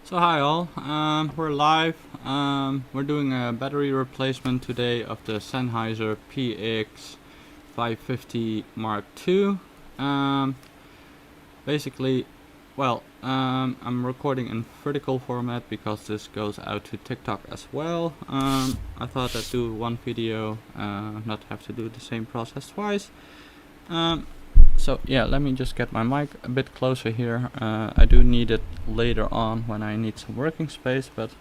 So hi all, we're live. We're doing a battery replacement today of the Sennheiser PXC-550 Mark II. Basically, I'm recording in vertical format because this goes out to TikTok as well. I thought I'd do one video, not have to do the same process twice. So yeah, let me just get my mic a bit closer here. I do need it later on when I need some working space, but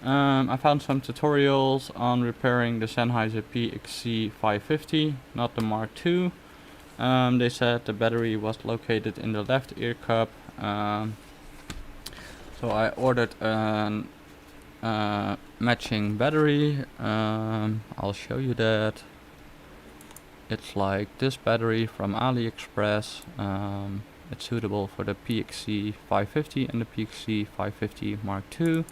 I found some tutorials on repairing the Sennheiser PXC-550, not the Mark II. They said the battery was located in the left ear cup, so I ordered an matching battery. I'll show you that. It's like this battery from AliExpress. It's suitable for the PXC-550 and the PXC-550 Mark II.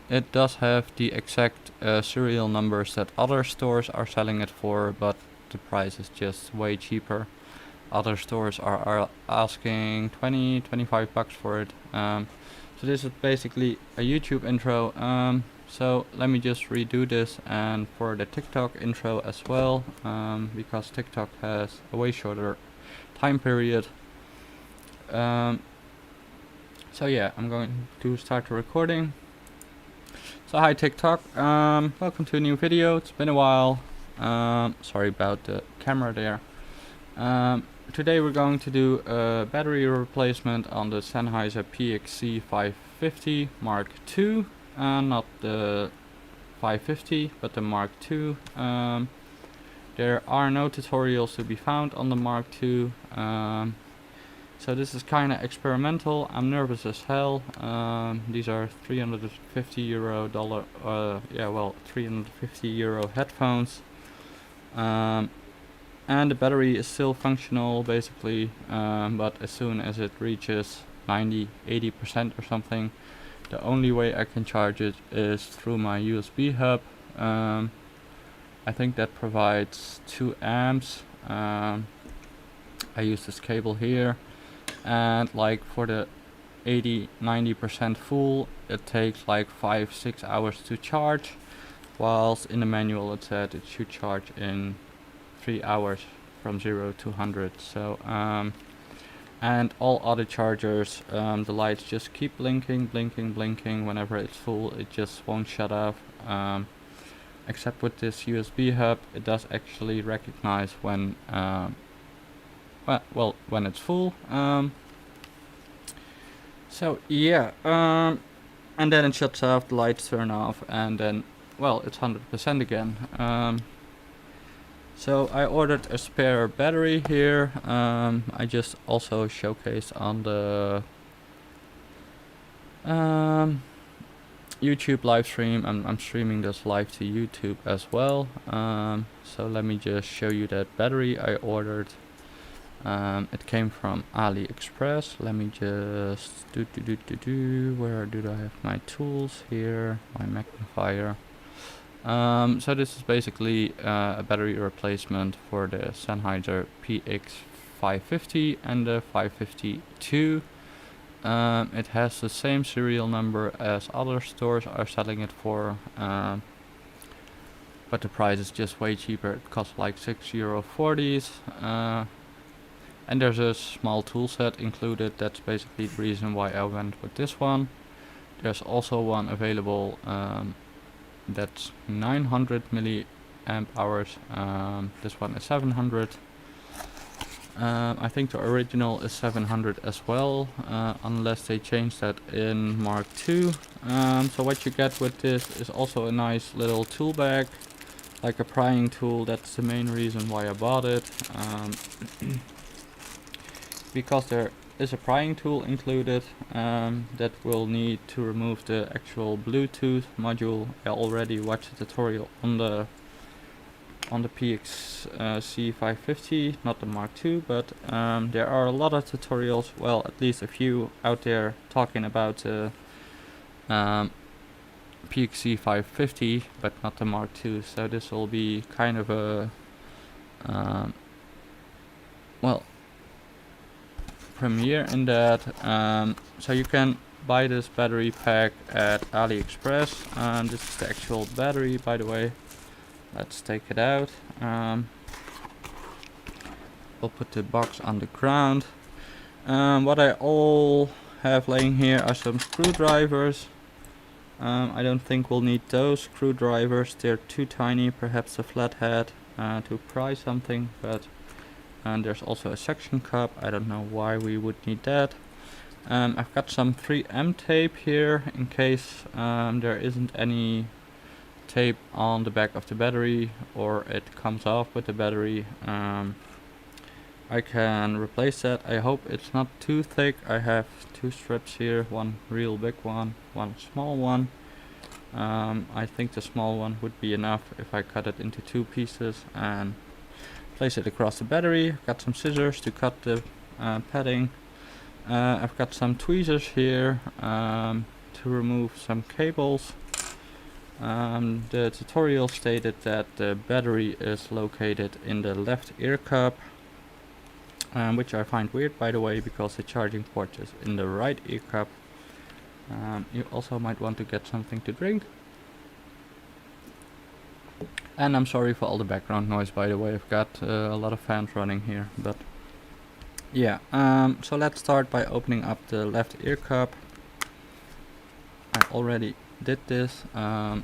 It does have the exact serial numbers that other stores are selling it for, but the price is just way cheaper. Other stores are asking 20-25 bucks for it. So this is basically a YouTube intro. So let me just redo this, and for the TikTok intro as well, because TikTok has a way shorter time period. So yeah, I'm going to start the recording. So hi TikTok, welcome to a new video. It's been a while. Sorry about the camera there. Today we're going to do a battery replacement on the Sennheiser PXC-550 Mark II. Not the 550, but the Mark II. There are no tutorials to be found on the Mark II. So this is kind of experimental. I'm nervous as hell. These are 350 euro 350 euro headphones. And the battery is still functional basically, but as soon as it reaches 90-80% or something, the only way I can charge it is through my USB hub. I think that provides 2 amps. I use this cable here, and like for the 80-90% full, it takes like 5-6 hours to charge, whilst in the manual it said it should charge in 3 hours from 0 to 100. So and all other chargers, the lights just keep blinking whenever it's full. It just won't shut off. Except with this USB hub, it does actually recognize when when it's full. So yeah, and then it shuts off, the lights turn off, and then it's 100% again. So I ordered a spare battery here. I just also showcased on the YouTube live stream. I'm streaming this live to YouTube as well. So let me just show you that battery I ordered. It came from AliExpress. Let me just where do I have my tools here? My magnifier. So this is basically a battery replacement for the Sennheiser PX550 and the 552. It has the same serial number as other stores are selling it for, but the price is just way cheaper. It costs like €6.40. And there's a small tool set included. That's basically the reason why I went with this one. There's also one available that's 900 milliamp hours. This one is 700. I think the original is 700 as well, unless they change that in Mark II. So what you get with this is also a nice little tool bag, like a prying tool. That's the main reason why I bought it, because there is a prying tool included that will need to remove the actual Bluetooth module. I already watched a tutorial on the PXC-550, not the Mark II, but there are a lot of tutorials, well, at least a few out there talking about the PXC-550, but not the Mark II. So this will be kind of a premiere in that. So you can buy this battery pack at AliExpress, and this is the actual battery, by the way. Let's take it out. We'll put the box on the ground. What I all have laying here are some screwdrivers. I don't think we'll need those screwdrivers, they're too tiny, perhaps a flathead to pry something, but and there's also a suction cup. I don't know why we would need that. I've got some 3M tape here in case there isn't any tape on the back of the battery or it comes off with the battery. I can replace that. I hope it's not too thick. I have two strips here, one real big one, one small one. I think the small one would be enough if I cut it into two pieces and place it across the battery. I've got some scissors to cut the padding. I've got some tweezers here to remove some cables. The tutorial stated that the battery is located in the left ear cup, which I find weird, by the way, because the charging port is in the right ear cup. You also might want to get something to drink. And I'm sorry for all the background noise, by the way. I've got a lot of fans running here, but yeah. So let's start by opening up the left ear cup. I already did this. So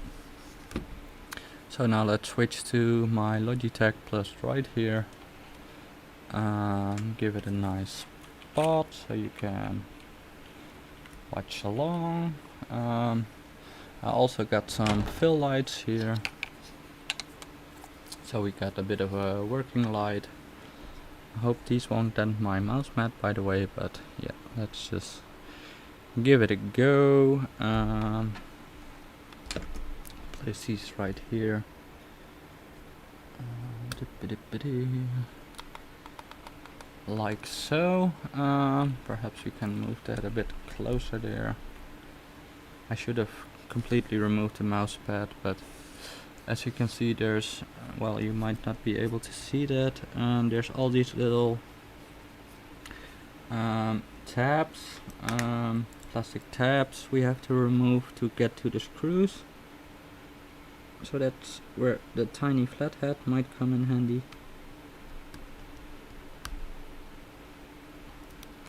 now let's switch to my Logitech Plus right here. Give it a nice spot so you can watch along. I also got some fill lights here, so we got a bit of a working light. I hope these won't dent my mouse mat, by the way, but yeah, let's just give it a go. Place these right here. Like so. Perhaps you can move that a bit closer there. I should have completely removed the mouse pad, but as you can see, there's, well, you might not be able to see that, there's all these little tabs, plastic tabs we have to remove to get to the screws. So that's where the tiny flathead might come in handy.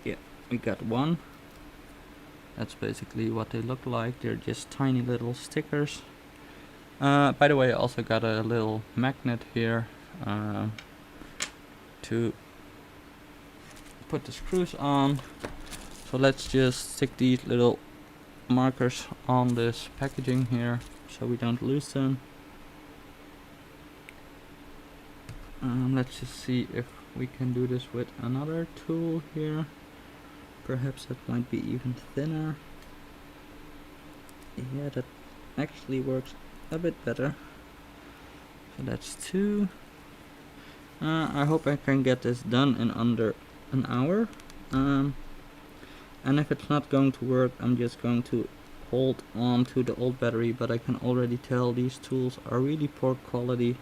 Yeah, we got one. That's basically what they look like. They're just tiny little stickers. By the way, I also got a little magnet here to put the screws on. So let's just stick these little markers on this packaging here so we don't lose them. Let's just see if we can do this with another tool here. Perhaps that might be even thinner. Yeah, that actually works a bit better. So that's two. I hope I can get this done in under an hour. And if it's not going to work, I'm just going to hold on to the old battery, but I can already tell these tools are really poor quality.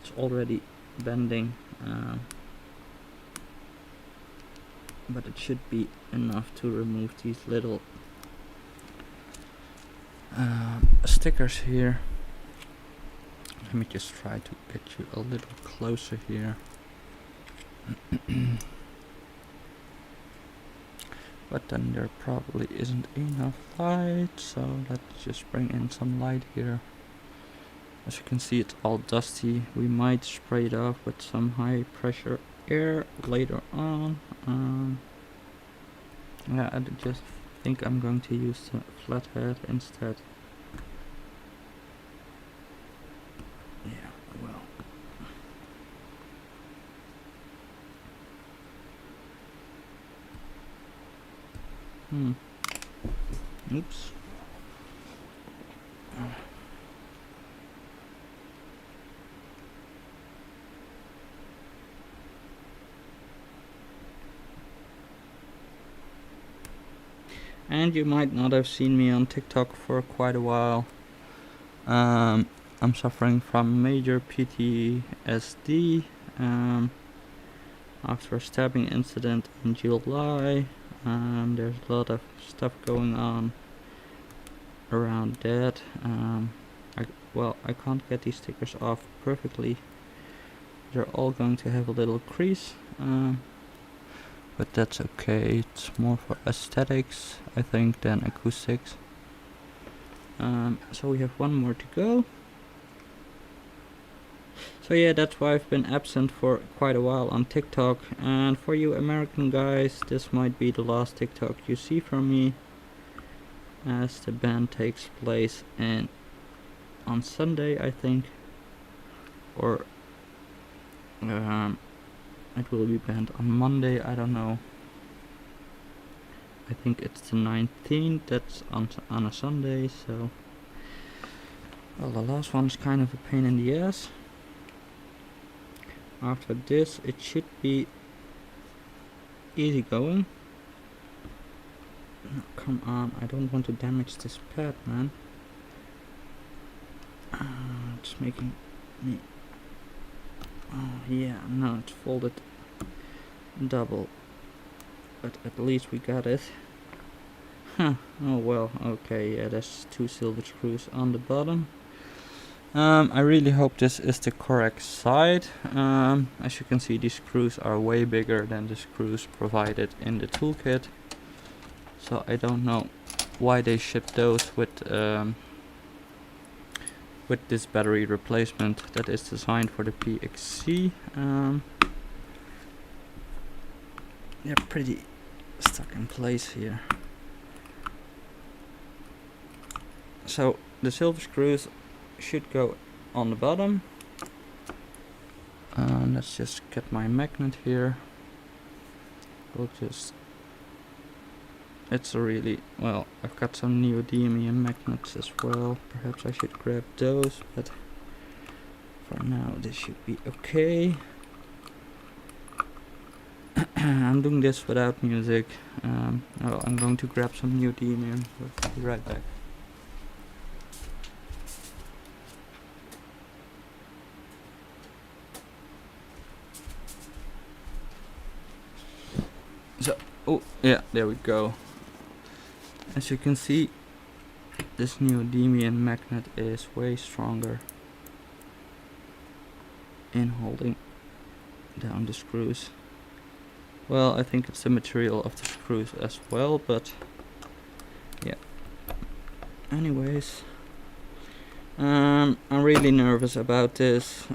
It's already bending, but it should be enough to remove these little stickers here. Let me just try to get you a little closer here. But then there probably isn't enough light, so let's just bring in some light here. As you can see, it's all dusty. We might spray it off with some high pressure air later on. Yeah, I just think I'm going to use the flathead instead. Yeah, well. Oops. And you might not have seen me on TikTok for quite a while. I'm suffering from major PTSD after a stabbing incident in July. There's a lot of stuff going on around that. I can't get these stickers off perfectly. They're all going to have a little crease, but that's okay. It's more for aesthetics, I think, than acoustics. So we have one more to go. So yeah, that's why I've been absent for quite a while on TikTok, and for you American guys, this might be the last TikTok you see from me, as the band takes place on Sunday, I think, or it will be banned on Monday, I don't know. I think it's the 19th, that's on a Sunday, so well, the last one's kind of a pain in the ass. After this it should be easy going. No, come on, I don't want to damage this pad, man. It's making me... Oh yeah, no, it's folded double, but at least we got it. Huh, oh well, okay, yeah, there's 2 silver screws on the bottom. I really hope this is the correct side. As you can see, these screws are way bigger than the screws provided in the toolkit, so I don't know why they shipped those with this battery replacement that is designed for the PXC. They're pretty stuck in place here. So the silver screws should go on the bottom. Let's just get my magnet here. We'll just... It's a really... Well, I've got some neodymium magnets as well. Perhaps I should grab those, but for now this should be okay. I'm doing this without music. Well, I'm going to grab some neodymium. We'll be right back. So, oh yeah, there we go. As you can see, this neodymium magnet is way stronger in holding down the screws. Well, I think it's the material of the screws as well, but yeah. Anyways, I'm really nervous about this.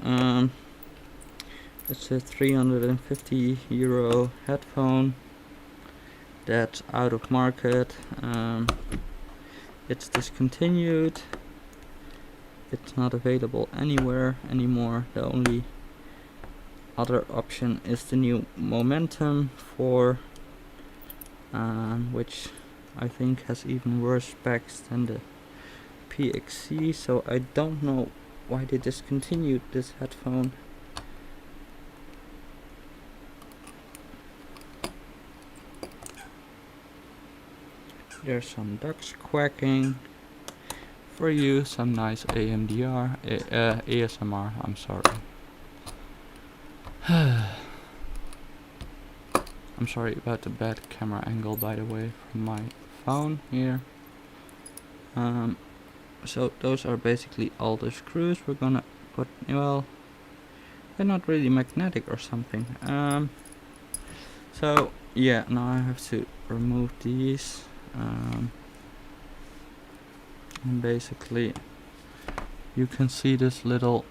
It's a 350 euro headphone that's out of market. It's discontinued. It's not available anywhere anymore. The only other option is the new Momentum 4, which I think has even worse specs than the PXC, so I don't know why they discontinued this headphone. There's some ducks quacking. For you, some nice AMDR, ASMR, I'm sorry. I'm sorry about the bad camera angle, by the way, from my phone here. So those are basically all the screws we're gonna put. Well, they're not really magnetic or something. So yeah, now I have to remove these. And basically you can see this little,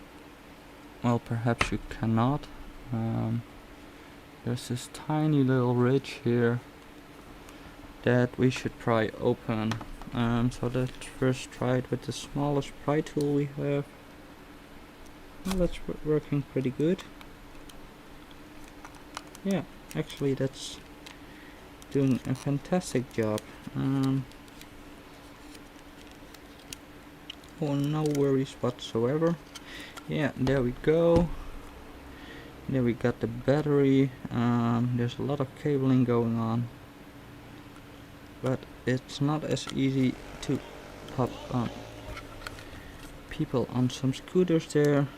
well, perhaps you cannot. There's this tiny little ridge here that we should pry open. So let's first try it with the smallest pry tool we have. Well, that's working pretty good. Yeah, actually that's doing a fantastic job. Oh, no worries whatsoever. Yeah, there we go. There we got the battery. There's a lot of cabling going on, but it's not as easy to pop on people on some scooters there.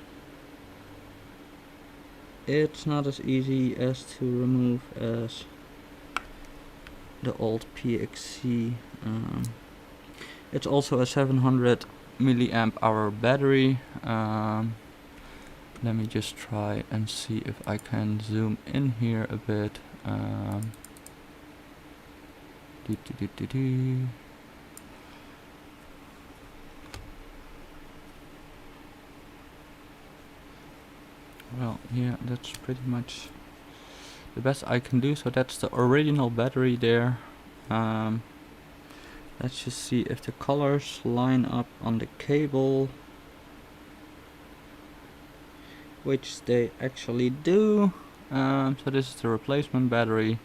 It's not as easy as to remove as the old PXC. It's also a 700 milliamp hour battery. Let me just try and see if I can zoom in here a bit. Well, yeah, that's pretty much the best I can do. So that's the original battery there. Let's just see if the colors line up on the cable, which they actually do. So this is the replacement battery,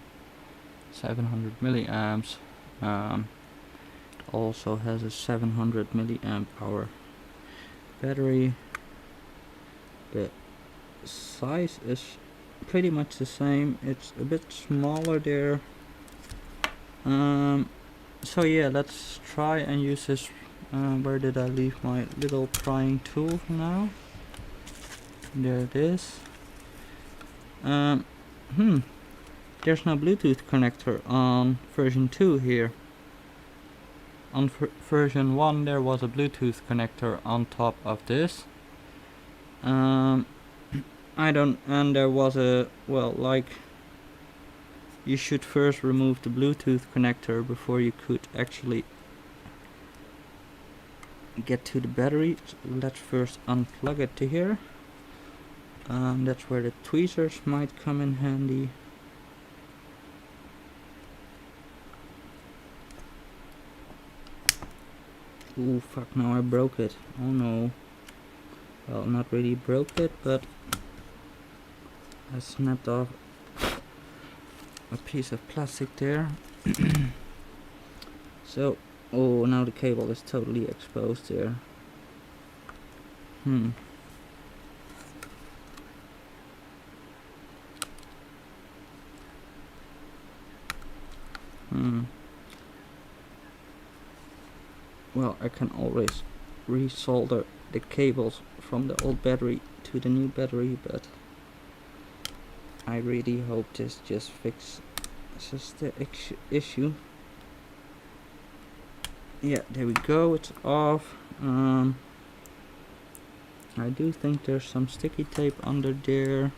700 milliamps. It also has a 700 milliamp hour battery. The size is pretty much the same. It's a bit smaller there. So yeah, let's try and use this. Where did I leave my little prying tool now? There it is. There's no Bluetooth connector on version 2 here. On version 1 there was a Bluetooth connector on top of this. And there was a, well, like, you should first remove the Bluetooth connector before you could actually get to the battery. So let's first unplug it to here. That's where the tweezers might come in handy. Ooh, fuck, now I broke it. Oh no. Well, not really broke it, but I snapped off a piece of plastic there. So, oh, now the cable is totally exposed there. Well, I can always resolder the cables from the old battery to the new battery, but I really hope this just fixes the issue. Yeah, there we go, it's off. I do think there's some sticky tape under there.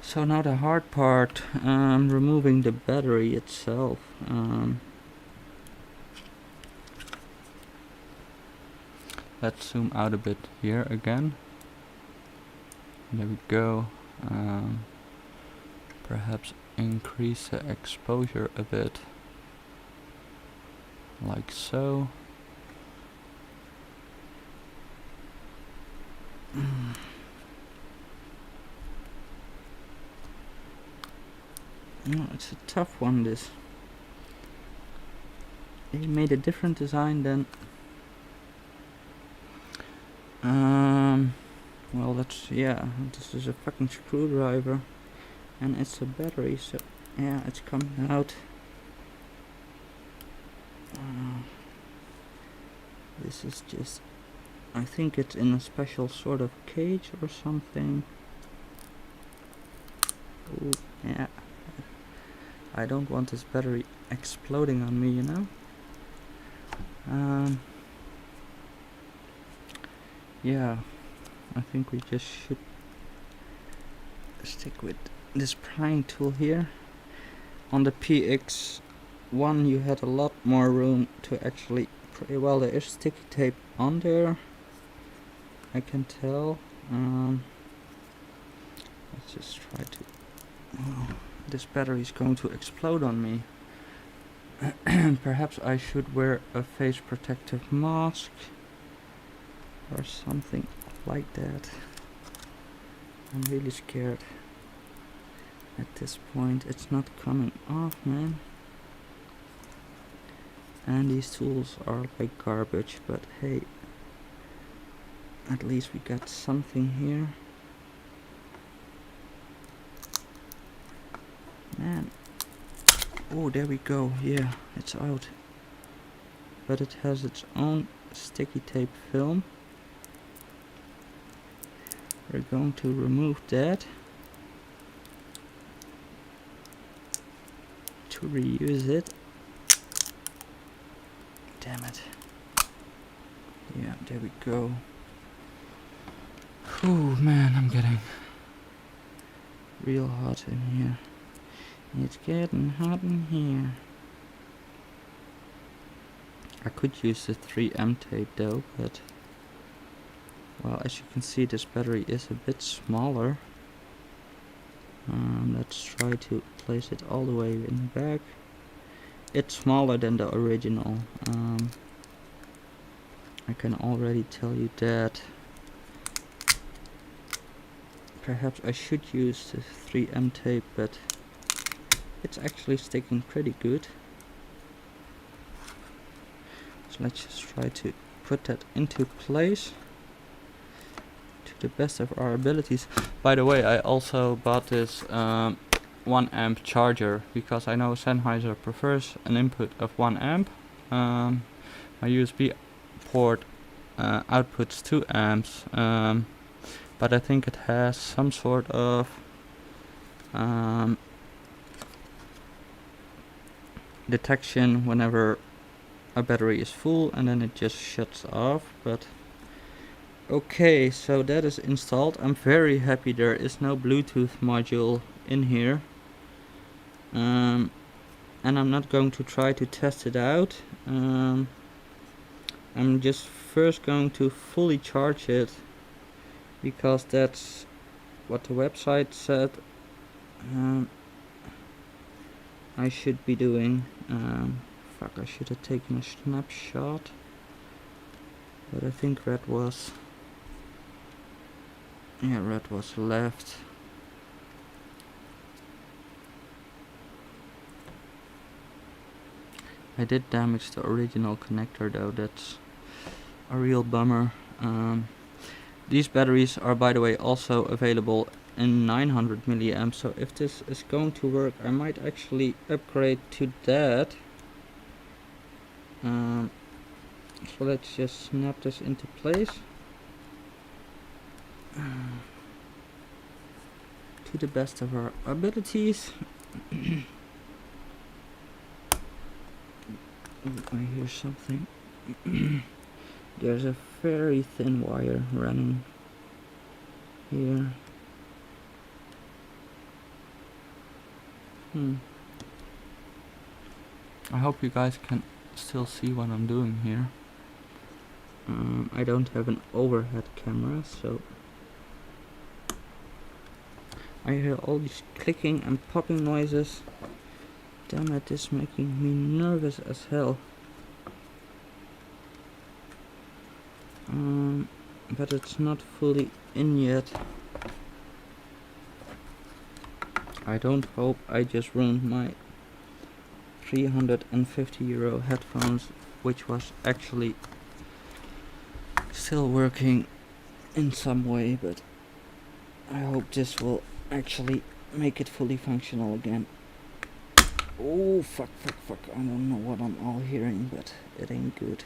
So now the hard part, removing the battery itself. Let's zoom out a bit here again. There we go. Perhaps increase the exposure a bit, like so. No, it's a tough one, this. They made a different design than well, that's, yeah, this is a fucking screwdriver and it's a battery, so yeah, it's coming out. This is just, I think it's in a special sort of cage or something. Ooh, yeah, I don't want this battery exploding on me, you know. Yeah, I think we just should stick with this prying tool here. On the PX1 you had a lot more room to actually pry. Well, there is sticky tape on there, I can tell. Let's just try to... Oh, this battery is going to explode on me. Perhaps I should wear a face protective mask or something like that. I'm really scared at this point. It's not coming off, man. And these tools are like garbage, but hey, at least we got something here. Man. Oh, there we go. Yeah, it's out. But it has its own sticky tape film. We're going to remove that. to reuse it. Damn it. Yeah, there we go. Whew, man, I'm getting real hot in here. It's getting hot in here. I could use the 3M tape though, but well, as you can see, this battery is a bit smaller. Let's try to place it all the way in the back. It's smaller than the original. I can already tell you that. Perhaps I should use the 3M tape, but it's actually sticking pretty good. So let's just try to put that into place to the best of our abilities. By the way, I also bought this 1 amp charger because I know Sennheiser prefers an input of 1 amp. My USB port outputs 2 amps, but I think it has some sort of detection whenever a battery is full, and then it just shuts off. But okay, so that is installed. I'm very happy there is no Bluetooth module in here, and I'm not going to try to test it out. I'm just first going to fully charge it, because that's what the website said I should be doing. Fuck, I should have taken a snapshot, but I think red was left. I did damage the original connector though, that's a real bummer. These batteries are, by the way, also available in 900 milliamps, so if this is going to work, I might actually upgrade to that. So let's just snap this into place to the best of our abilities. I hear something. There's a very thin wire running here. I hope you guys can still see what I'm doing here. I don't have an overhead camera, so I hear all these clicking and popping noises. Damn it, this is making me nervous as hell. But it's not fully in yet. I don't hope I just ruined my 350 euro headphones, which was actually still working in some way, but I hope this will actually make it fully functional again. Oh fuck, I don't know what I'm all hearing, but it ain't good.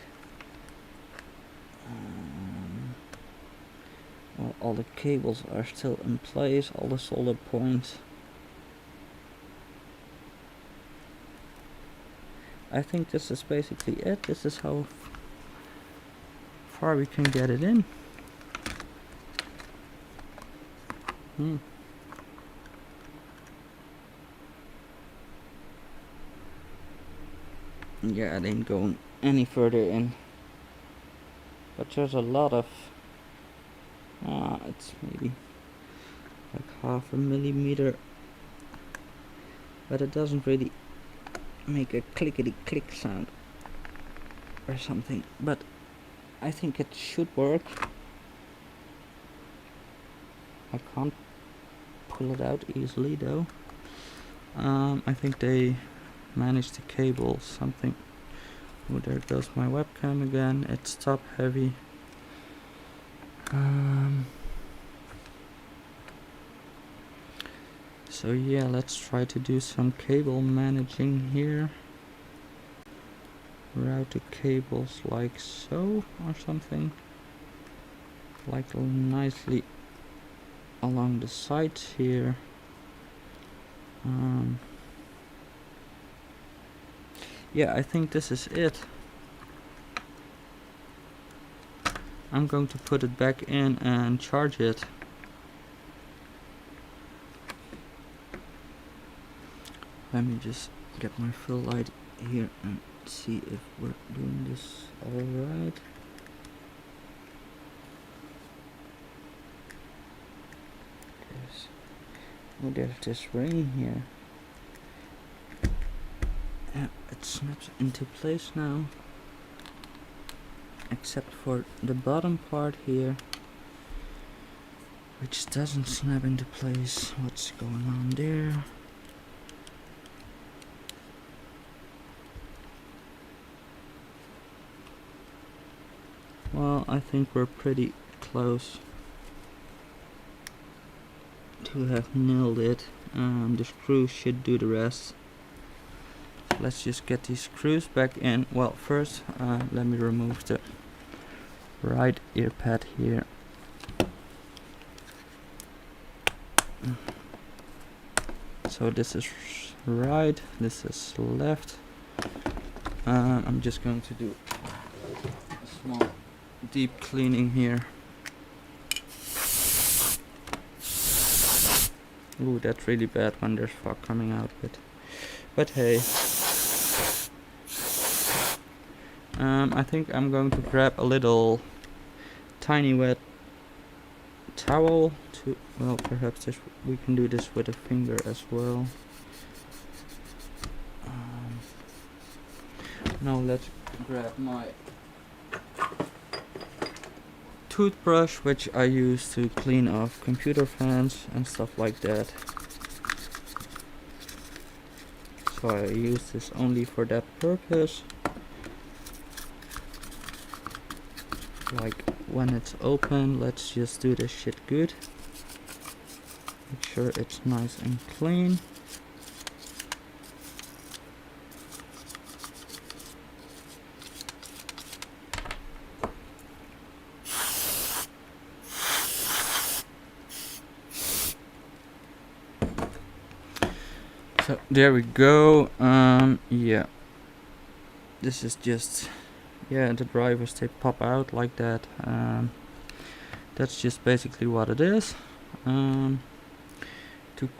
Well, all the cables are still in place, all the solder points. I think this is basically it. This is how far we can get it in. Yeah, it ain't going any further in. But there's a lot of... it's maybe like 0.5 millimeter. But it doesn't really make a clickety click sound or something. But I think it should work. I can't pull it out easily though. I think they managed to cable something. Oh, there goes my webcam again. It's top heavy. So yeah, let's try to do some cable managing here. Route the cables like so or something, like nicely along the sides here. yeah, I think this is it. I'm going to put it back in and charge it. Let me just get my fill light here and see if we're doing this alright. There's this ring here. Yeah, it snaps into place now. Except for the bottom part here, which doesn't snap into place. What's going on there? Well, I think we're pretty close to have nailed it. The screws should do the rest. Let's just get these screws back in. Well, first let me remove the right ear pad here. So this is right, this is left. I'm just going to do a small deep cleaning here. Ooh, that's really bad when there's fog coming out, but hey. I think I'm going to grab a little tiny wet towel to, well, perhaps we can do this with a finger as well. Now let's grab my toothbrush, which I use to clean off computer fans and stuff like that. So I use this only for that purpose. Like when it's open, let's just do this shit good. Make sure it's nice and clean. So there we go. Yeah, this is just, yeah, the drivers, they pop out like that. That's just basically what it is. To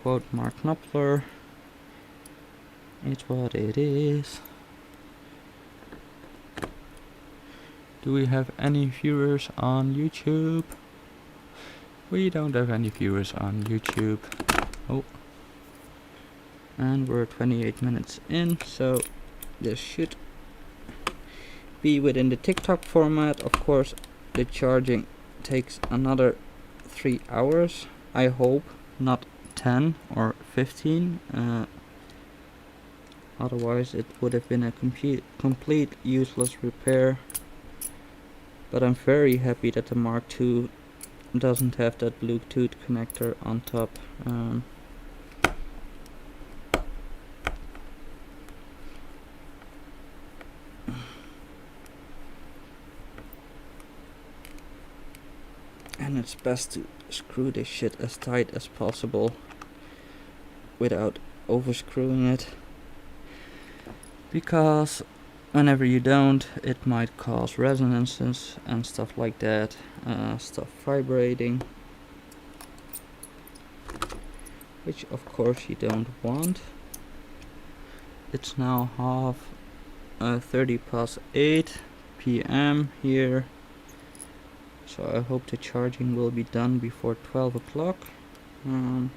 quote Mark Knopfler, it's what it is. Do we have any viewers on YouTube? We don't have any viewers on YouTube. Oh. And we're 28 minutes in, so this should be within the TikTok format. Of course, the charging takes another 3 hours. I hope not 10 or 15. Otherwise, it would have been a complete useless repair. But I'm very happy that the Mark II doesn't have that Bluetooth connector on top. And it's best to screw this shit as tight as possible without overscrewing it, because whenever you don't, it might cause resonances and stuff like that, stuff vibrating, which of course you don't want. It's now 30 past 8 p.m. here. So I hope the charging will be done before 12 o'clock. And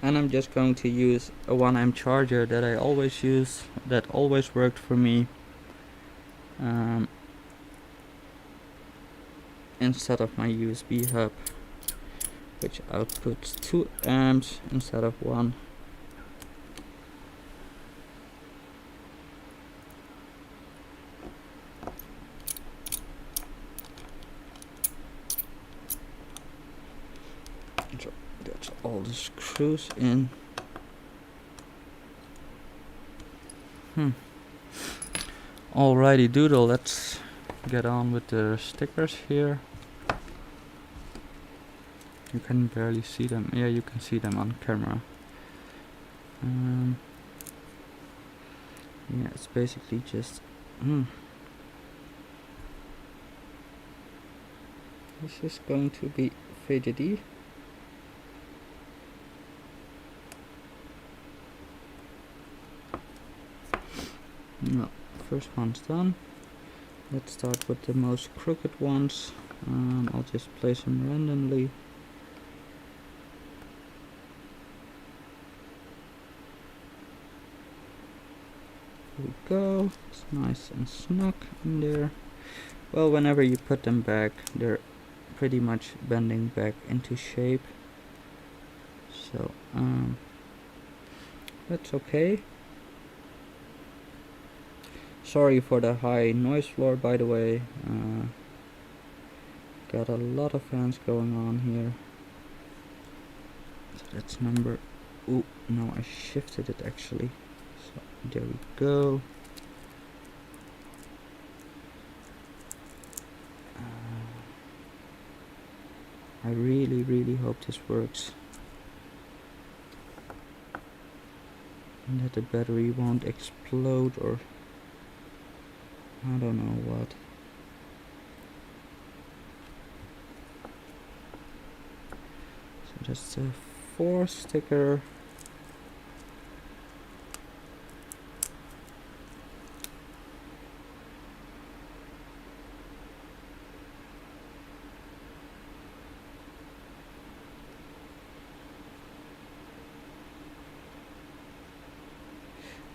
I'm just going to use a 1 amp charger that I always use, that always worked for me, instead of my USB hub, which outputs 2 amps instead of 1. So that's all the screws in. Alrighty doodle, let's get on with the stickers here. You can barely see them. Yeah, you can see them on camera. Yeah, it's basically just this is going to be fidgety. No, first one's done. Let's start with the most crooked ones. I'll just place them randomly. There we go. It's nice and snug in there. Well, whenever you put them back, they're pretty much bending back into shape. So, that's okay. Sorry for the high noise floor, by the way. Got a lot of fans going on here. So that's number... Ooh, no, I shifted it actually. So there we go. I really hope this works. And that the battery won't explode or... I don't know what. So that's a 4 sticker.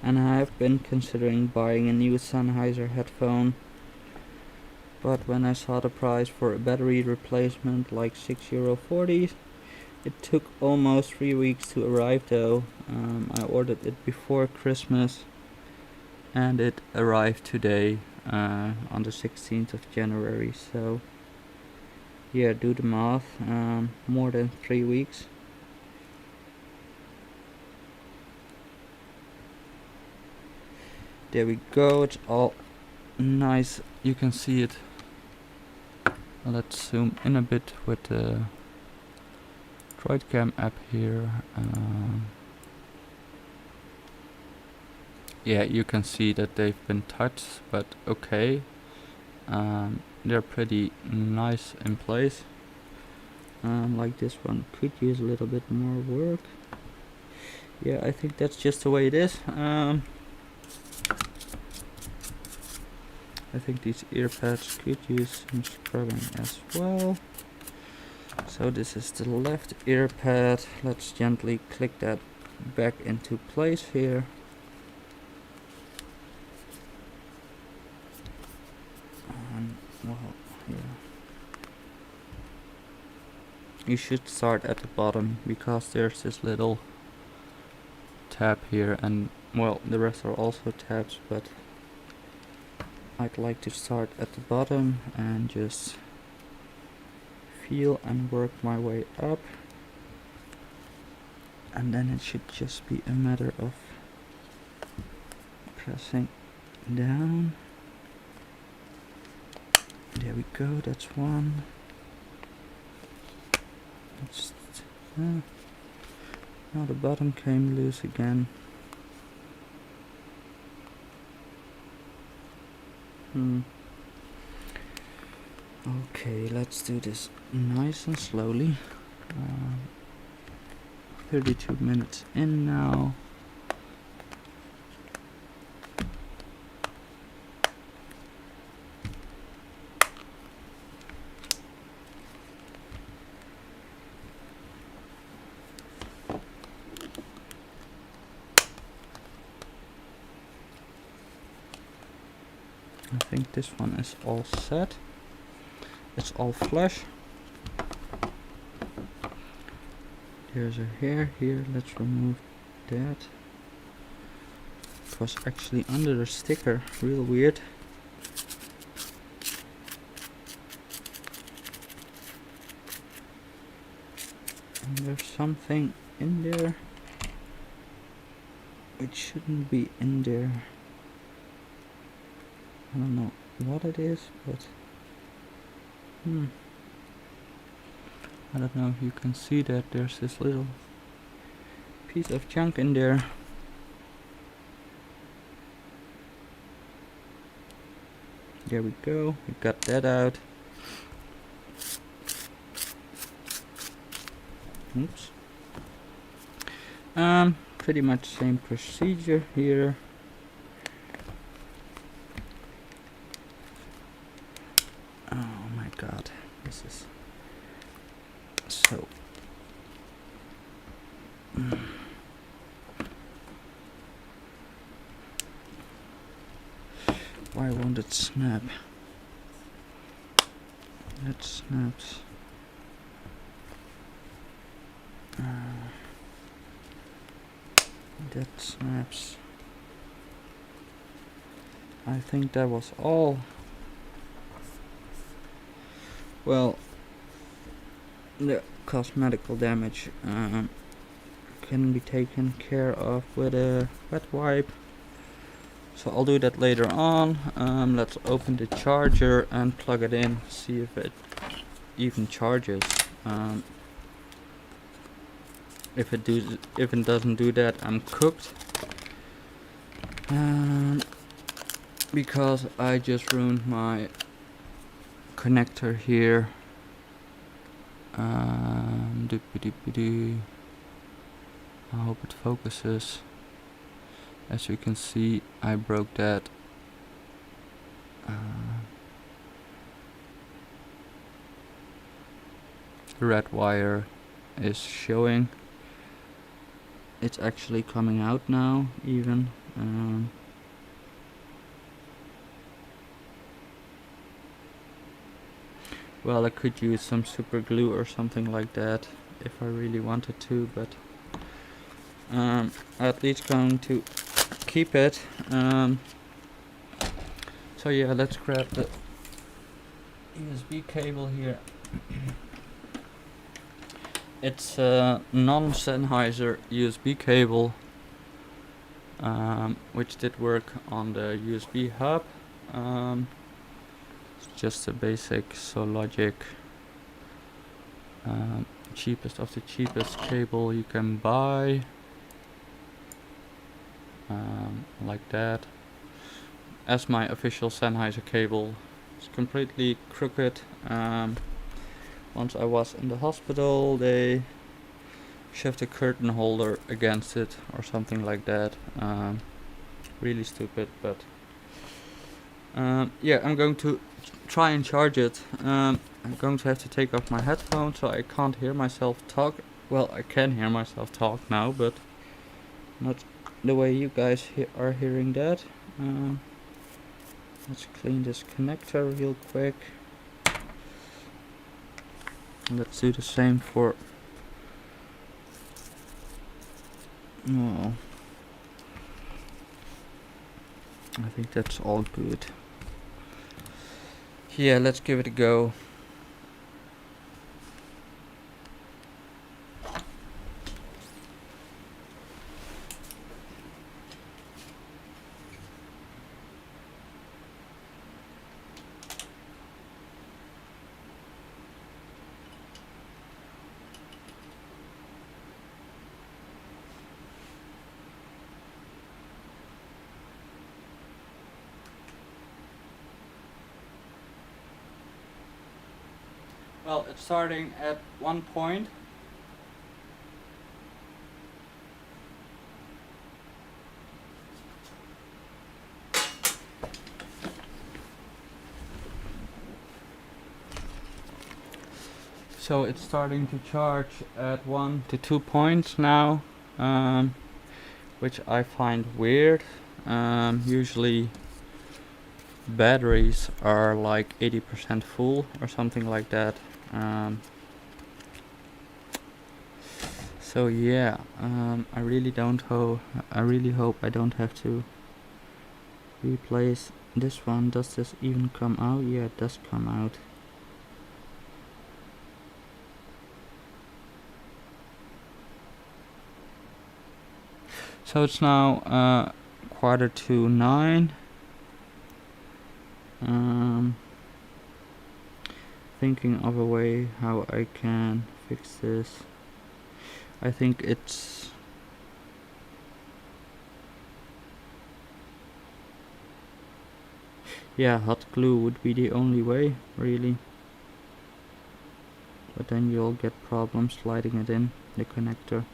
And I have been considering buying a new Sennheiser headphone, but when I saw the price for a battery replacement, like €6.40, it took almost 3 weeks to arrive though. I ordered it before Christmas and it arrived today on the 16th of January, so yeah, do the math, more than 3 weeks. There we go, it's all nice, you can see it. Let's zoom in a bit with the Droidcam app here. Yeah, you can see that they've been touched, but okay. They're pretty nice in place. Like this one could use a little bit more work. Yeah, I think that's just the way it is. I think these ear pads could use some scrubbing as well. So this is the left ear pad. Let's gently click that back into place here. And well, yeah. You should start at the bottom because there's this little tab here, and well, the rest are also tabs, but I'd like to start at the bottom and just feel and work my way up, and then it should just be a matter of pressing down. There we go, that's one. It's, now the bottom came loose again. Okay, let's do this nice and slowly. 32 minutes in now. I think this one is all set. It's all flush. There's a hair here. Let's remove that. It was actually under the sticker. Real weird. And there's something in there which shouldn't be in there. I don't know what it is, but I don't know if you can see that there's this little piece of junk in there. There we go, we got that out. Oops. Pretty much same procedure here. Oh my god, this is so... Why won't it snap? That snaps. That snaps. I think that was all. Well, the cosmetical damage can be taken care of with a wet wipe. So I'll do that later on. Let's open the charger and plug it in, see if it even charges. If it doesn't do that, I'm cooked. Because I just ruined my connector here. I hope it focuses. As you can see, I broke that. The red wire is showing. It's actually coming out now, even. Well, I could use some super glue or something like that if I really wanted to, but I'm at least going to keep it. So yeah, let's grab the USB cable here. It's a non-Sennheiser USB cable, which did work on the USB hub. It's just a basic Logic, cheapest of the cheapest cable you can buy, like that. As my official Sennheiser cable, it's completely crooked. Once I was in the hospital, they shoved a curtain holder against it or something like that. Really stupid, but yeah, I'm going to try and charge it. I'm going to have to take off my headphones so I can't hear myself talk. Well, I can hear myself talk now, but not the way you guys are hearing that. Let's clean this connector real quick. Let's do the same for... Oh, I think that's all good. Yeah, let's give it a go. Well, it's starting at 1 point. So it's starting to charge at 1 to 2 points now, which I find weird. Usually batteries are like 80% full or something like that. So yeah, I really hope I don't have to replace this one. Does this even come out? Yeah, it does come out. So it's now 8:45. Thinking of a way how I can fix this. I think it's hot glue would be the only way, really. But then you'll get problems sliding it in the connector.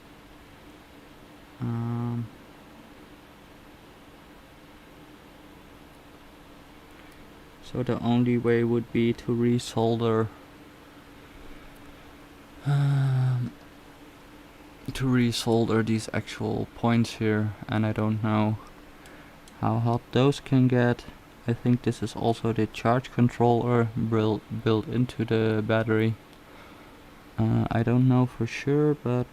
So the only way would be to resolder these actual points here, and I don't know how hot those can get. I think this is also the charge controller built into the battery. I don't know for sure, but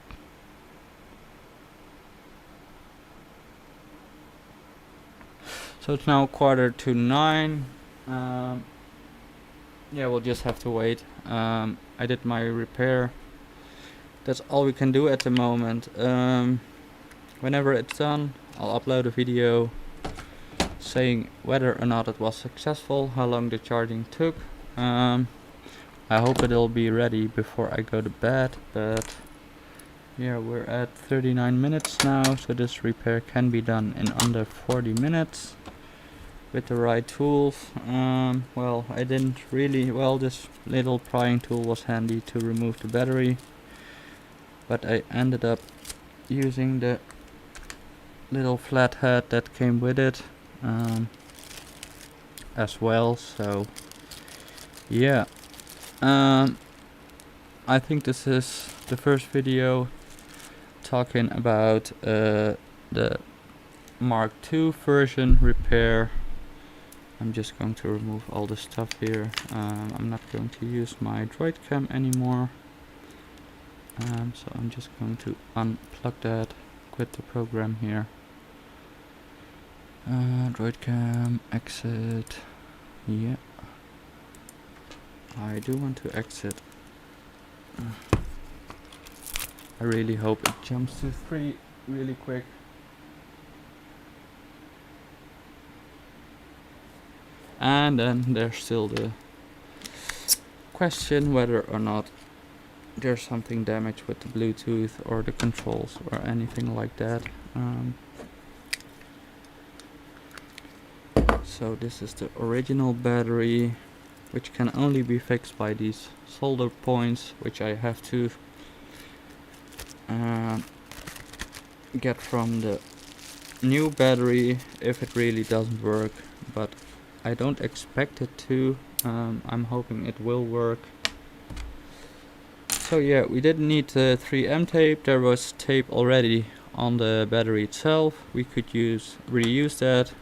so it's now 8:45. Yeah, we'll just have to wait. I did my repair. That's all we can do at the moment. Whenever it's done, I'll upload a video saying whether or not it was successful, how long the charging took. I hope it'll be ready before I go to bed, but yeah, we're at 39 minutes now, so this repair can be done in under 40 minutes with the right tools. Well, I didn't really, this little prying tool was handy to remove the battery, but I ended up using the little flathead that came with it as well. So yeah, I think this is the first video talking about the Mark II version repair. I'm just going to remove all the stuff here. I'm not going to use my Droid Cam anymore. So I'm just going to unplug that, quit the program here. Droid Cam, exit. Yeah, I do want to exit. I really hope it jumps to 3 really quick. And then there's still the question whether or not there's something damaged with the Bluetooth or the controls or anything like that. So this is the original battery, which can only be fixed by these solder points, which I have to get from the new battery if it really doesn't work, but I don't expect it to. I'm hoping it will work. So yeah, we didn't need the 3M tape. There was tape already on the battery itself. We could reuse that.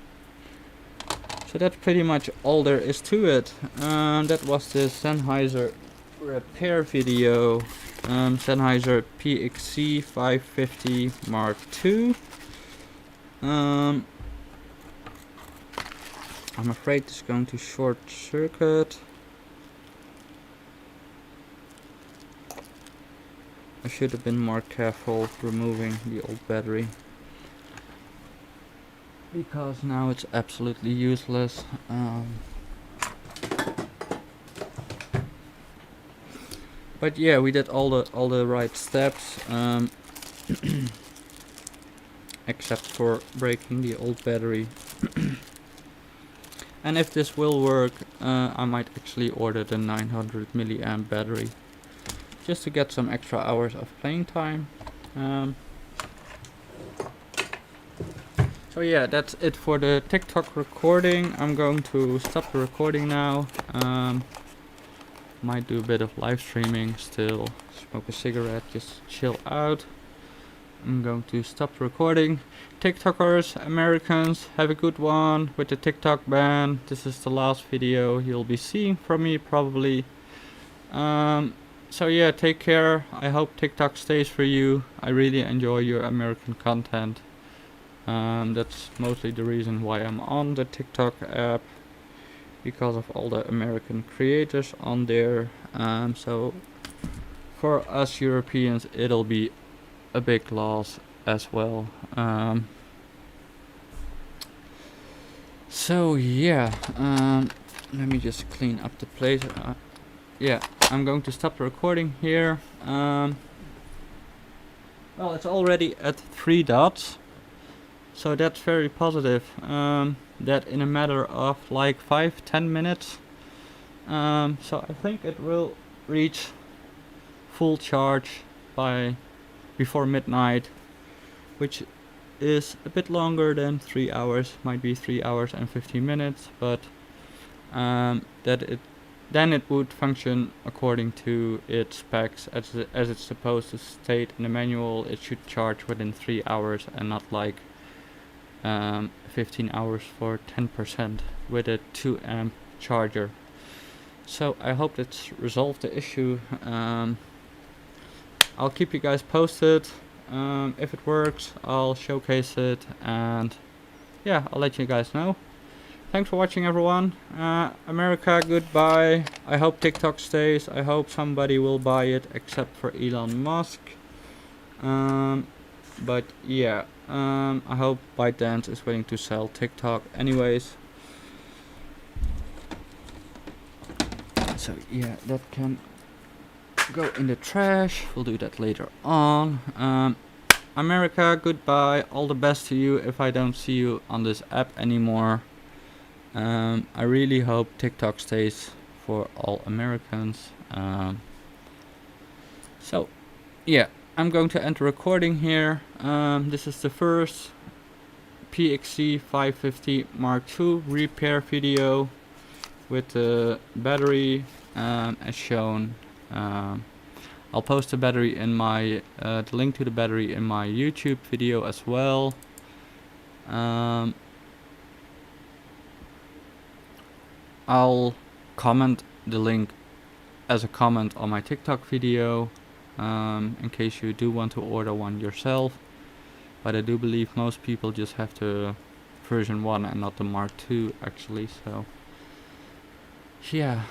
So that's pretty much all there is to it. That was the Sennheiser repair video. Sennheiser PXC-550 Mark II. I'm afraid it's going to short circuit. I should have been more careful removing the old battery, because now it's absolutely useless. But yeah, we did all the right steps, except for breaking the old battery. And if this will work, I might actually order the 900 milliamp battery, just to get some extra hours of playing time. So yeah, that's it for the TikTok recording. I'm going to stop the recording now. Might do a bit of live streaming still, smoke a cigarette, just chill out. I'm going to stop recording. TikTokers, Americans, have a good one with the TikTok ban. This is the last video you'll be seeing from me probably. So yeah, take care. I hope TikTok stays for you. I really enjoy your American content. That's mostly the reason why I'm on the TikTok app, because of all the American creators on there. So for us Europeans, it'll be a big loss as well. So yeah, let me just clean up the place. yeah, I'm going to stop the recording here. Well, it's already at 3 dots, so that's very positive. That in a matter of like 5-10 minutes. So I think it will reach full charge before midnight, which is a bit longer than 3 hours. Might be 3 hours and 15 minutes, but then it would function according to its specs as it's supposed to state in the manual. It should charge within 3 hours and not like 15 hours for 10% with a 2 amp charger. So I hope that's resolved the issue. I'll keep you guys posted. If it works, I'll showcase it, and yeah, I'll let you guys know. Thanks for watching, everyone. America, goodbye. I hope TikTok stays. I hope somebody will buy it, except for Elon Musk. But yeah, I hope ByteDance is willing to sell TikTok. Anyways, so yeah, that can go in the trash. We'll do that later on. America, goodbye. All the best to you if I don't see you on this app anymore. I really hope TikTok stays for all Americans. So yeah, I'm going to end the recording here. This is the first PXC-550 Mark II repair video with the battery as shown. I'll post the battery in my the link to the battery in my YouTube video as well. I'll comment the link as a comment on my TikTok video in case you do want to order one yourself. But I do believe most people just have the version 1 and not the Mark II actually. So yeah,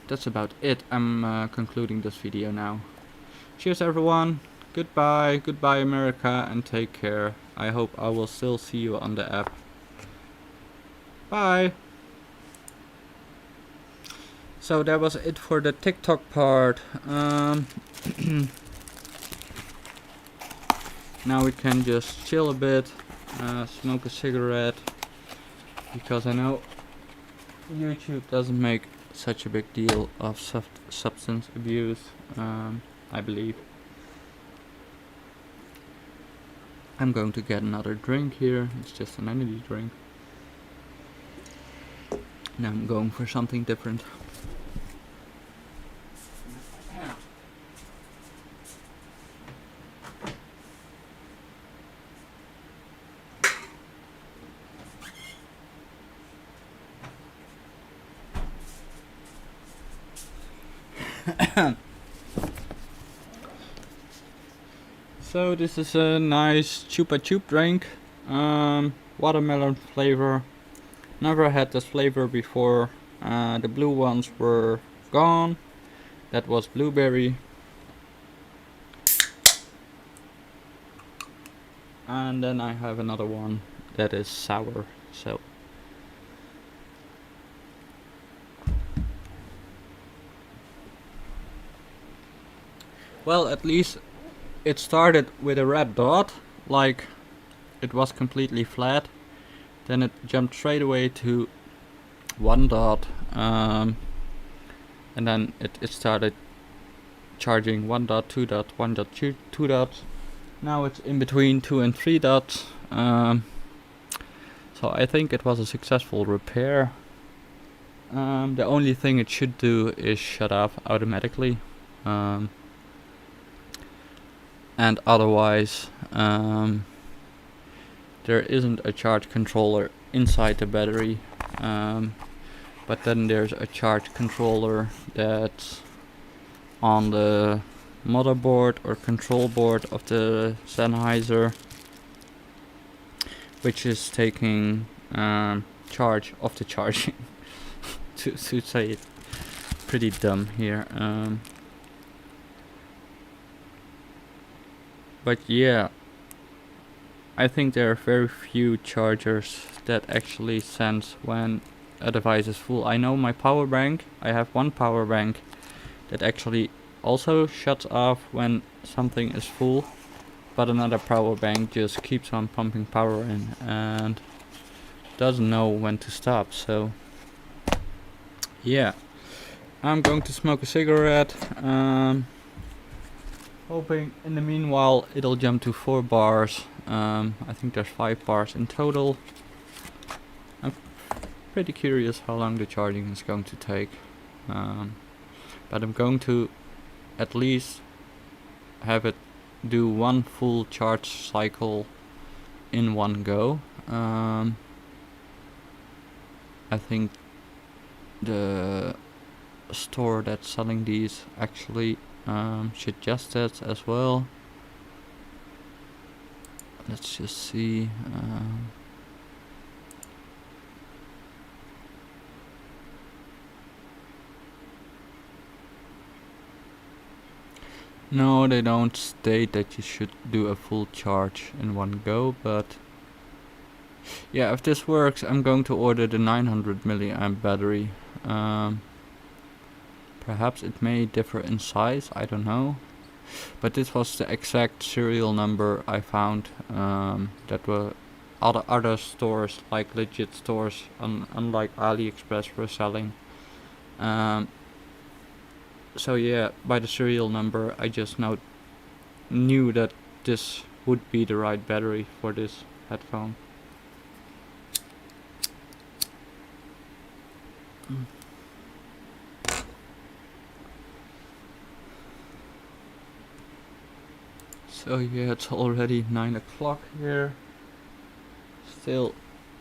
that's about it. I'm concluding this video now. Cheers, everyone. Goodbye. Goodbye, America, and take care. I hope I will still see you on the app. Bye. So that was it for the TikTok part. Now we can just chill a bit, smoke a cigarette, because I know YouTube doesn't make such a big deal of substance abuse, I believe. I'm going to get another drink here. It's just an energy drink. Now I'm going for something different. So this is a nice Chupa Chup drink, watermelon flavor. Never had this flavor before. The blue ones were gone. That was blueberry. And then I have another one that is sour. So well, at least it started with a red dot, like it was completely flat. Then it jumped straight away to 1 dot, and then it started charging 1 dot, 2 dot, 1 dot, 2 dots. Now it's in between 2 and 3 dots. So I think it was a successful repair. The only thing it should do is shut off automatically. And otherwise there isn't a charge controller inside the battery, but then there's a charge controller that's on the motherboard or control board of the Sennheiser, which is taking charge of the charging. to say it pretty dumb here. But yeah, I think there are very few chargers that actually sense when a device is full. I know my power bank, I have one power bank that actually also shuts off when something is full, but another power bank just keeps on pumping power in and doesn't know when to stop. So yeah, I'm going to smoke a cigarette, hoping in the meanwhile it'll jump to 4 bars. I think there's 5 bars in total. I'm pretty curious how long the charging is going to take, but I'm going to at least have it do one full charge cycle in one go. I think the store that's selling these actually suggest that as well. Let's just see. No, they don't state that you should do a full charge in one go, but yeah, if this works, I'm going to order the 900 milliamp battery. Perhaps it may differ in size, I don't know. But this was the exact serial number I found that were other stores, like legit stores, unlike AliExpress, were selling. So yeah, by the serial number I just knew that this would be the right battery for this headphone. So yeah, it's already 9 o'clock here. Still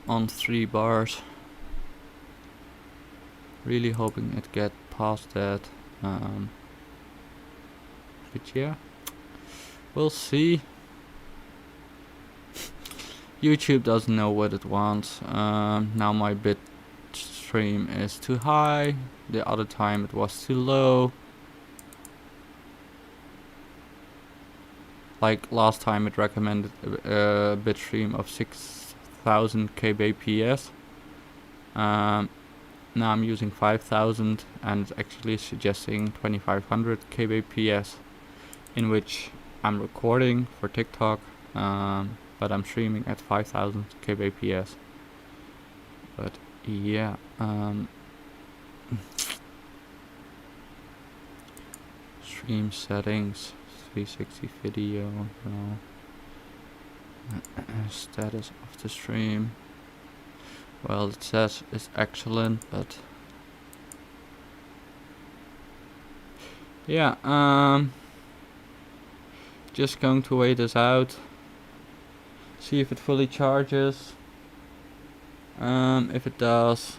on 3 bars. Really hoping it get past that. But yeah, we'll see. YouTube doesn't know what it wants. Now my bit stream is too high. The other time it was too low. Like last time it recommended a bit stream of 6000 kbps. Now I'm using 5000 and it's actually suggesting 2500 kbps, in which I'm recording for TikTok, but I'm streaming at 5000 kbps. But yeah, stream settings, 360 video, no. Status of the stream. Well, it says it's excellent, but yeah, just going to wait this out, see if it fully charges. If it does,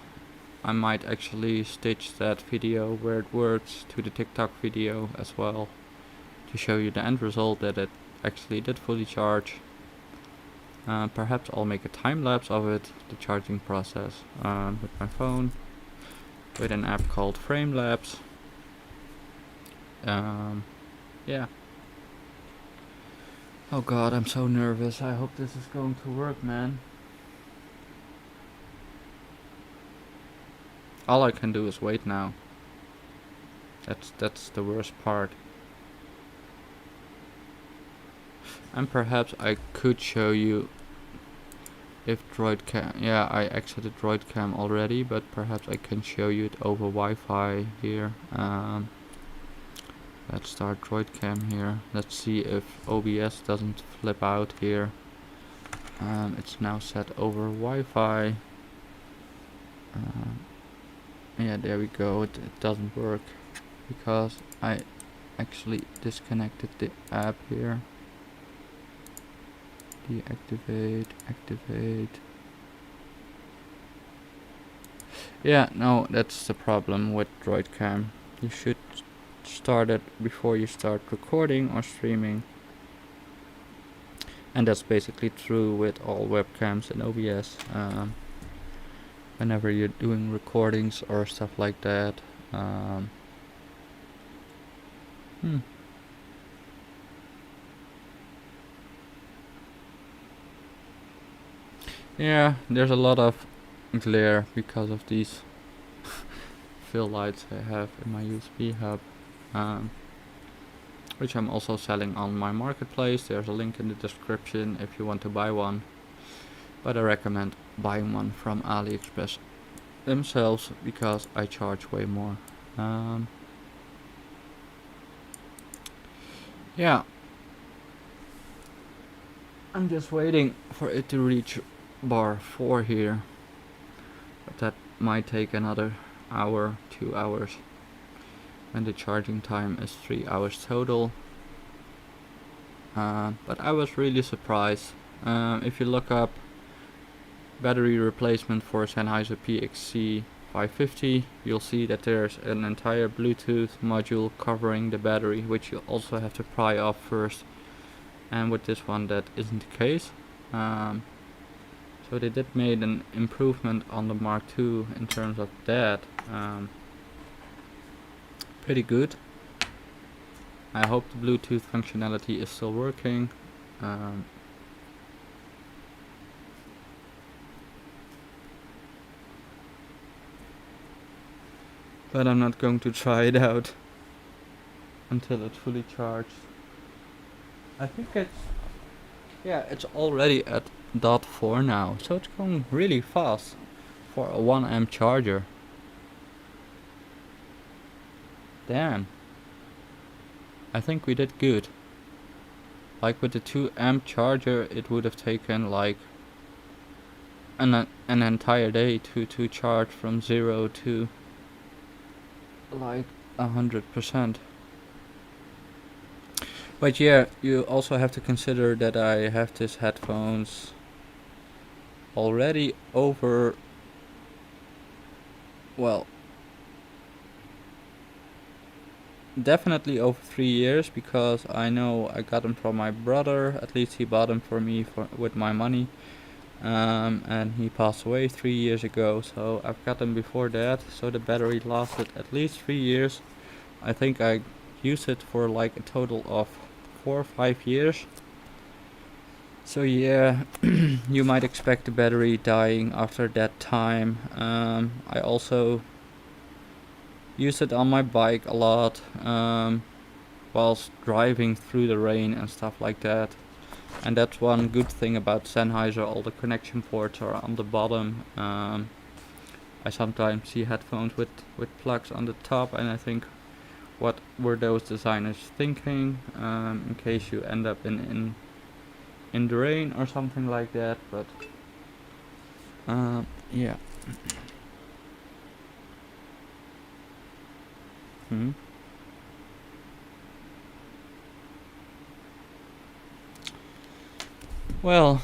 I might actually stitch that video where it works to the TikTok video as well, to show you the end result that it actually did fully charge. Perhaps I'll make a time lapse of it, the charging process, with my phone, with an app called Frame Lapse. Yeah. Oh god, I'm so nervous. I hope this is going to work, man. All I can do is wait now. That's the worst part. And perhaps I could show you if DroidCam, yeah, I exited DroidCam already, but perhaps I can show you it over Wi-Fi here. Let's start DroidCam here. Let's see if OBS doesn't flip out here. It's now set over Wi-Fi. Yeah, there we go. It doesn't work because I actually disconnected the app here. Deactivate, activate. Yeah, no, that's the problem with DroidCam. You should start it before you start recording or streaming. And that's basically true with all webcams and OBS. Whenever you're doing recordings or stuff like that. Yeah, there's a lot of glare because of these fill lights I have in my USB hub, which I'm also selling on my marketplace. There's a link in the description if you want to buy one, but I recommend buying one from AliExpress themselves because I charge way more. Yeah, I'm just waiting for it to reach bar 4 here, but that might take another hour, 2 hours, and the charging time is 3 hours total. But I was really surprised. If you look up battery replacement for Sennheiser PXC-550, you'll see that there's an entire Bluetooth module covering the battery, which you also have to pry off first. And with this one that isn't the case. So they did made an improvement on the Mark II in terms of that. Pretty good. I hope the Bluetooth functionality is still working. But I'm not going to try it out until it's fully charged. I think it's already at .4 now, so it's going really fast for a 1 amp charger. Damn. I think we did good. Like with the 2 amp charger, it would have taken like an entire day to charge from 0 to like 100%. But yeah, you also have to consider that I have these headphones already over, well, definitely over 3 years, because I know I got them from my brother. At least he bought them for me with my money, and he passed away 3 years ago, so I've got them before that, so the battery lasted at least 3 years. I think I used it for like a total of 4 or 5 years. So yeah, you might expect the battery dying after that time. I also use it on my bike a lot, whilst driving through the rain and stuff like that. And that's one good thing about Sennheiser, all the connection ports are on the bottom. I sometimes see headphones with plugs on the top, and I think, what were those designers thinking, in case you end up in the rain or something like that. But yeah. Well,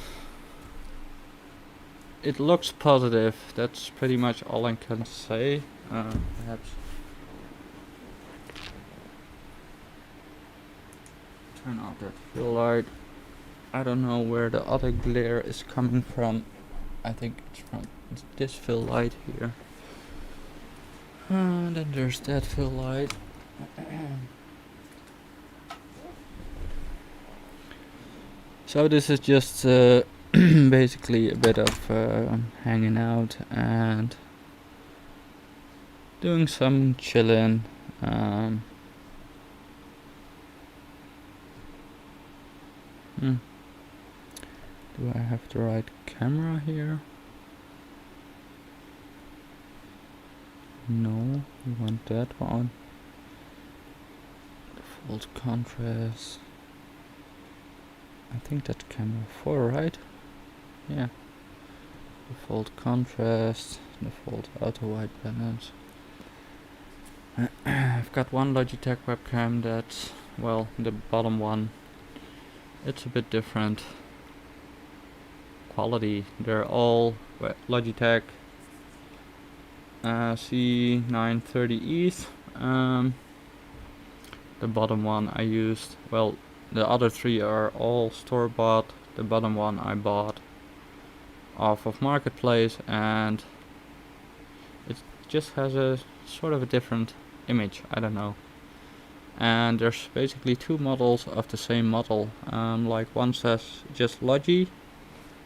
it looks positive. That's pretty much all I can say. Perhaps turn off that fill light. I don't know where the other glare is coming from. I think it's from this fill light here. Then there's that fill light. So this is just basically a bit of hanging out and doing some chilling. Do I have the right camera here? No, we want that one. Default contrast. I think that's camera 4, right? Yeah. Default contrast, default auto white balance. I've got one Logitech webcam that's, well, the bottom one. It's a bit different quality. They're all Logitech C930Es. The bottom one I used, well, the other 3 are all store-bought. The bottom one I bought off of Marketplace, and it just has a sort of a different image, I don't know. And there's basically 2 models of the same model. Like one says just Logi,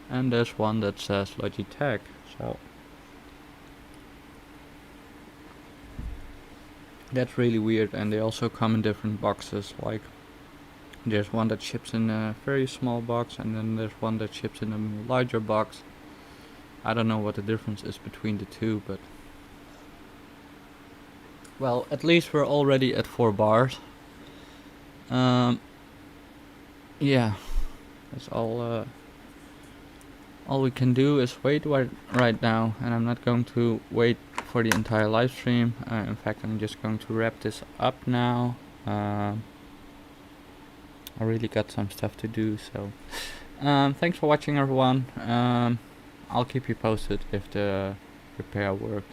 and there's one that says Logitech. So That's really weird, and they also come in different boxes. Like, there's one that ships in a very small box, and then there's one that ships in a larger box. I don't know what the difference is between the two, but well, at least we're already at 4 bars. Yeah, that's all. All we can do is wait right now, and I'm not going to wait for the entire live stream. In fact, I'm just going to wrap this up now. I really got some stuff to do, so thanks for watching, everyone. I'll keep you posted if the repair worked.